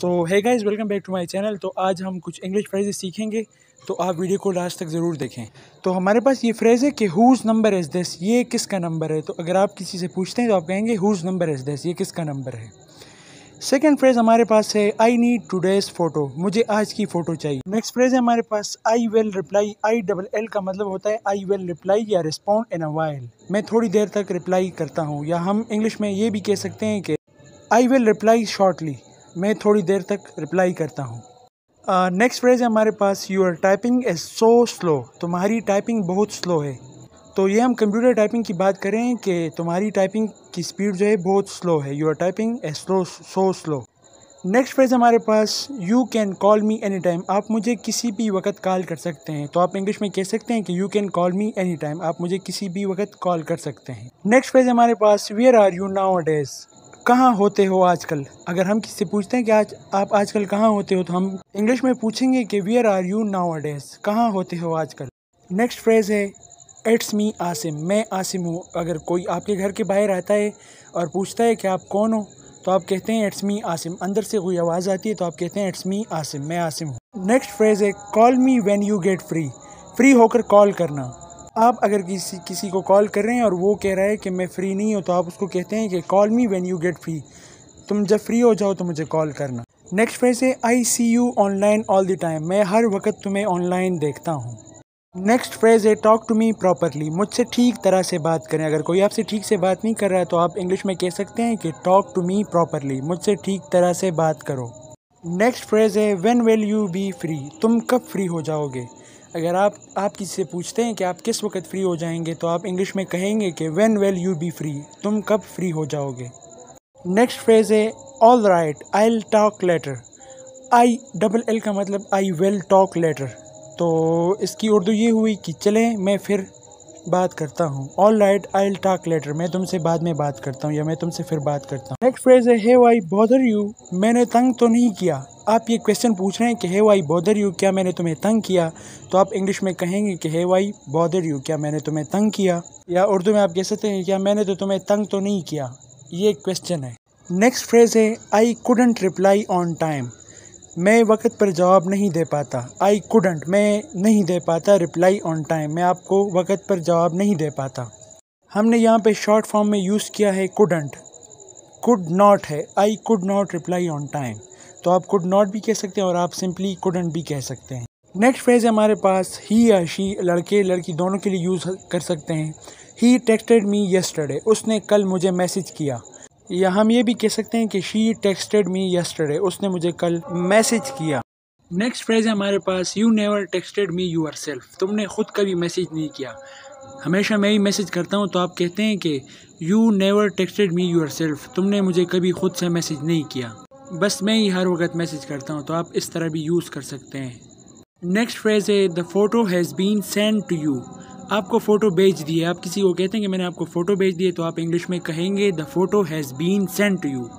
So hey guys, welcome back to my channel. तो आज हम कुछ इंग्लिश फ्रेजेस सीखेंगे, तो आप वीडियो को लास्ट तक ज़रूर देखें। तो हमारे पास ये फ्रेज़ है कि हुज़ नंबर इज़ दिस, ये किसका नंबर है। तो अगर आप किसी से पूछते हैं तो आप कहेंगे हुज़ नंबर इज़ दिस, ये किसका नंबर है। सेकेंड फ्रेज़ हमारे पास है आई नीड टुडेज़ फ़ोटो, मुझे आज की फ़ोटो चाहिए। नेक्स्ट फ्रेज़ है हमारे पास I will reply, I double L का मतलब होता है आई विल रिप्लाई या रिस्पॉन्ड इन अ वाइल, मैं थोड़ी देर तक रिप्लाई करता हूँ। या हम इंग्लिश में ये भी कह सकते हैं कि आई विल रिप्लाई शॉर्टली, मैं थोड़ी देर तक रिप्लाई करता हूँ। नेक्स्ट फ्रेज़ है हमारे पास your typing is so slow, तुम्हारी टाइपिंग बहुत स्लो है। तो ये हम कंप्यूटर टाइपिंग की बात करें कि तुम्हारी टाइपिंग की स्पीड जो है बहुत स्लो है, your typing is so slow. Next phrase हमारे पास you can call me any time, आप मुझे किसी भी वक्त कॉल कर सकते हैं। तो आप इंग्लिश में कह सकते हैं कि you can call me any time, आप मुझे किसी भी वक्त कॉल कर सकते हैं। नेक्स्ट फ्रेज़ हमारे पास where are you nowadays, कहाँ होते हो आजकल। अगर हम किसी से पूछते हैं कि आज आप आजकल कहाँ होते हो, तो हम इंग्लिश में पूछेंगे कि where are you nowadays, कहाँ होते हो आजकल। नेक्स्ट फ्रेज़ है इट्स मी आसिम, मैं आसिम हूँ। अगर कोई आपके घर के बाहर आता है और पूछता है कि आप कौन हो, तो आप कहते हैं इट्स मी आसिम। अंदर से कोई आवाज़ आती है तो आप कहते हैं इट्स मी आसिम, मैं आसिम हूँ। नेक्स्ट फ्रेज़ है call me when you get free, free होकर कॉल करना। आप अगर किसी को कॉल कर रहे हैं और वो कह रहा है कि मैं फ़्री नहीं हूँ, तो आप उसको कहते हैं कि call me when you get free, तुम जब फ्री हो जाओ तो मुझे कॉल करना। नेक्स्ट फ्रेज़ है I see you online all the time, मैं हर वक्त तुम्हें ऑनलाइन देखता हूँ। नेक्स्ट फ्रेज़ है टॉक टू मी प्रॉपरली, मुझसे ठीक तरह से बात करें। अगर कोई आपसे ठीक से बात नहीं कर रहा है तो आप इंग्लिश में कह सकते हैं कि टॉक टू मी प्रॉपरली, मुझसे ठीक तरह से बात करो। नेक्स्ट फ्रेज़ है when will you B free, तुम कब फ्री हो जाओगे। अगर आप किसी से पूछते हैं कि आप किस वक्त फ्री हो जाएंगे, तो आप इंग्लिश में कहेंगे कि when will you B free, तुम कब फ्री हो जाओगे। नेक्स्ट फ्रेज़ है all right I will talk later, I double L का मतलब आई विल टॉक लेटर। तो इसकी उर्दू ये हुई कि चलें मैं फिर बात करता हूँ। All right I will talk later, मैं तुमसे बाद में बात करता हूँ या मैं तुमसे फिर बात करता हूँ। नेक्स्ट फ्रेज़ है हैव आई बॉदर यू, मैंने तंग तो नहीं किया। आप ये क्वेश्चन पूछ रहे हैं कि हैव आई बॉदर यू, क्या मैंने तुम्हें तंग किया। तो आप इंग्लिश में कहेंगे कि हैव आई बॉदर यू, क्या मैंने तुम्हें तंग किया। या उर्दू में आप कह सकते हैं क्या मैंने तो तुम्हें तंग तो नहीं किया, ये क्वेश्चन है। नेक्स्ट फ्रेज़ है I couldn't reply on time, मैं वक्त पर जवाब नहीं दे पाता। आई कुडंट, मैं नहीं दे पाता, रिप्लाई ऑन टाइम, मैं आपको वक्त पर जवाब नहीं दे पाता। हमने यहाँ पे शॉर्ट फॉर्म में यूज़ किया है कुडंट, कुड नॉट है I could not reply on time. तो आप कुड नॉट भी कह सकते हैं और आप सिंपली कुडंट भी कह सकते हैं। नेक्स्ट फ्रेज़ है हमारे पास ही या शी, लड़के लड़की दोनों के लिए यूज़ कर सकते हैं। ही टेक्सटेड मी यस्टरडे, उसने कल मुझे मैसेज किया। या हम ये भी कह सकते हैं कि शी टेक्सटेड मी यस्टरडे, उसने मुझे कल मैसेज किया। नेक्स्ट फ्रेज़ है हमारे पास you never texted me yourself, तुमने खुद कभी मैसेज नहीं किया। हमेशा मैं ही मैसेज करता हूँ, तो आप कहते हैं कि you never texted me yourself, तुमने मुझे कभी खुद से मैसेज नहीं किया, बस मैं ही हर वक्त मैसेज करता हूँ। तो आप इस तरह भी यूज़ कर सकते हैं। नेक्स्ट फ्रेज़ है the photo has been send to you, आपको फ़ोटो भेज दी है। आप किसी को कहते हैं कि मैंने आपको फ़ोटो भेज दी है, तो आप इंग्लिश में कहेंगे the photo has been send to you,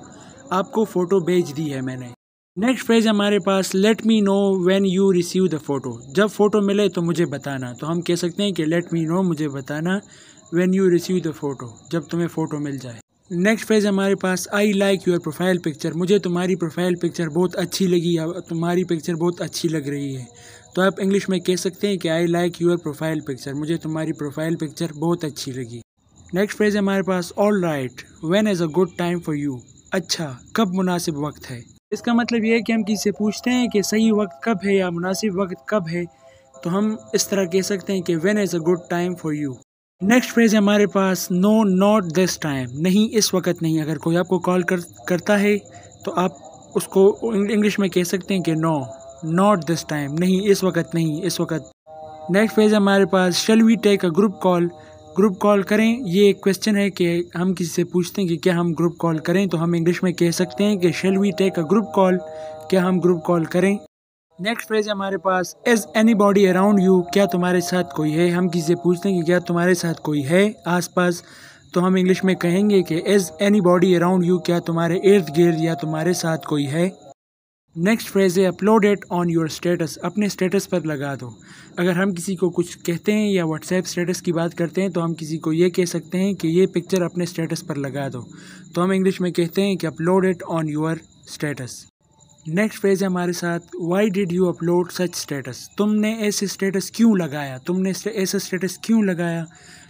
आपको फ़ोटो भेज दी है मैंने। नेक्स्ट फ्रेज़ हमारे पास let me know when you receive the photo, जब फ़ोटो मिले तो मुझे बताना। तो हम कह सकते हैं कि लेट मी नो, मुझे बताना, when you receive the photo, जब तुम्हें फ़ोटो मिल जाए। नेक्स्ट फ्रेज़ हमारे पास I like your profile picture, मुझे तुम्हारी प्रोफाइल पिक्चर बहुत अच्छी लगी, तुम्हारी पिक्चर बहुत अच्छी लग रही है। तो आप इंग्लिश में कह सकते हैं कि आई लाइक योर प्रोफाइल पिक्चर, मुझे तुम्हारी प्रोफाइल पिक्चर बहुत अच्छी लगी। नेक्स्ट फ्रेज़ हमारे पास all right when is a good time for you, अच्छा कब मुनासिब वक्त है। इसका मतलब ये है कि हम किसी से पूछते हैं कि सही वक्त कब है या मुनासिब वक्त कब है, तो हम इस तरह कह सकते हैं कि when is a good time for you. Next phrase है हमारे पास नो नॉट दिस टाइम, नहीं इस वक्त नहीं। अगर कोई आपको कॉल करता है तो आप उसको इंग्लिश में कह सकते हैं कि नो नॉट दिस टाइम, नहीं इस वक्त नहीं, इस वक्त। नेक्स्ट फ्रेज़ हमारे पास shall we take a group call, group call करें, ये एक क्वेश्चन है कि हम किसी से पूछते हैं कि क्या हम ग्रुप कॉल करें, तो हम इंग्लिश में कह सकते हैं कि shall we take a group call, क्या हम ग्रुप कॉल करें। नेक्स्ट फ्रेज़ हमारे पास इज़ एनीबॉडी अराउंड यू, क्या तुम्हारे साथ कोई है। हम किसी से पूछते हैं कि क्या तुम्हारे साथ कोई है आसपास, तो हम इंग्लिश में कहेंगे कि इज़ एनीबॉडी अराउंड यू, क्या तुम्हारे इर्द गिर्द या तुम्हारे साथ कोई है। नेक्स्ट फ्रेज़ है upload it on your status, अपने स्टेटस पर लगा दो। अगर हम किसी को कुछ कहते हैं या व्हाट्सएप स्टेटस की बात करते हैं, तो हम किसी को ये कह सकते हैं कि ये पिक्चर अपने स्टेटस पर लगा दो। तो हम इंग्लिश में कहते हैं कि upload it on your status. Next phrase है हमारे साथ, Y did you upload such status, तुमने ऐसे स्टेटस क्यों लगाया, तुमने ऐसा स्टेटस क्यों लगाया।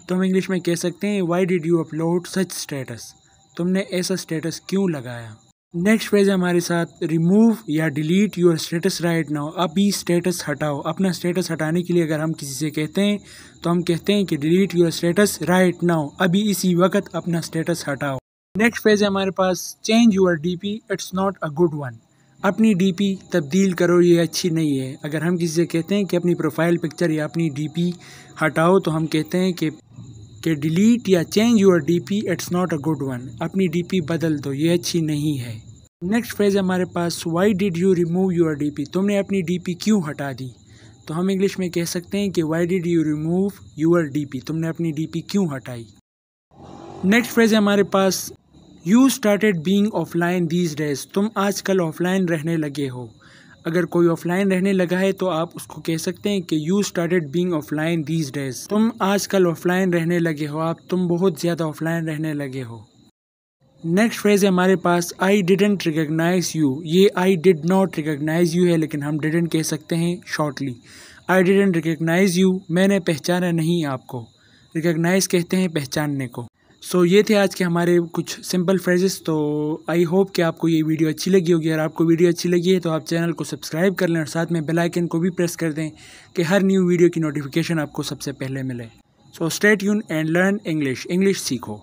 तो हम इंग्लिश में कह सकते हैं Y did you upload such status, तुमने ऐसा स्टेटस क्यों लगाया। नेक्स्ट फ्रेज है हमारे साथ, रिमूव या delete your status right now, अभी स्टेटस हटाओ। अपना स्टेटस हटाने के लिए अगर हम किसी से कहते हैं तो हम कहते हैं कि delete your status right now, अभी इसी वक्त अपना स्टेटस हटाओ। नेक्स्ट फ्रेज है हमारे पास, change your DP it's not a good one, अपनी डीपी तब्दील करो, ये अच्छी नहीं है। अगर हम किसी से कहते हैं कि अपनी प्रोफाइल पिक्चर या अपनी डीपी हटाओ तो हम कहते हैं कि डिलीट या change your DP it's not a good one, अपनी डीपी बदल दो, ये अच्छी नहीं है। नेक्स्ट फ्रेज हमारे पास, why did you remove your DP, तुमने अपनी डीपी क्यों हटा दी। तो हम इंग्लिश में कह सकते हैं कि why did you remove your DP, तुमने अपनी डीपी क्यों हटाई। नेक्स्ट फ्रेज है हमारे पास, you started being offline these days, तुम आजकल ऑफलाइन रहने लगे हो। अगर कोई ऑफलाइन रहने लगा है तो आप उसको कह सकते हैं कि you started being offline these days, तुम आजकल ऑफलाइन रहने लगे हो, तुम बहुत ज़्यादा ऑफलाइन रहने लगे हो। नेक्स्ट फ्रेज है हमारे पास, आई डिडंट रिकग्नाइज यू, ये I did not recognise you है लेकिन हम डिडंट कह सकते हैं shortly. I didn't recognise you, मैंने पहचाना नहीं आपको, रिकग्नाइज कहते हैं पहचानने को। सो ये थे आज के हमारे कुछ सिंपल फ्रेजेस। तो आई होप कि आपको ये वीडियो अच्छी लगी होगी। अगर आपको वीडियो अच्छी लगी है तो आप चैनल को सब्सक्राइब कर लें और साथ में बेल आइकन को भी प्रेस कर दें कि हर न्यू वीडियो की नोटिफिकेशन आपको सबसे पहले मिले। So stay tune and learn English, English सीखो।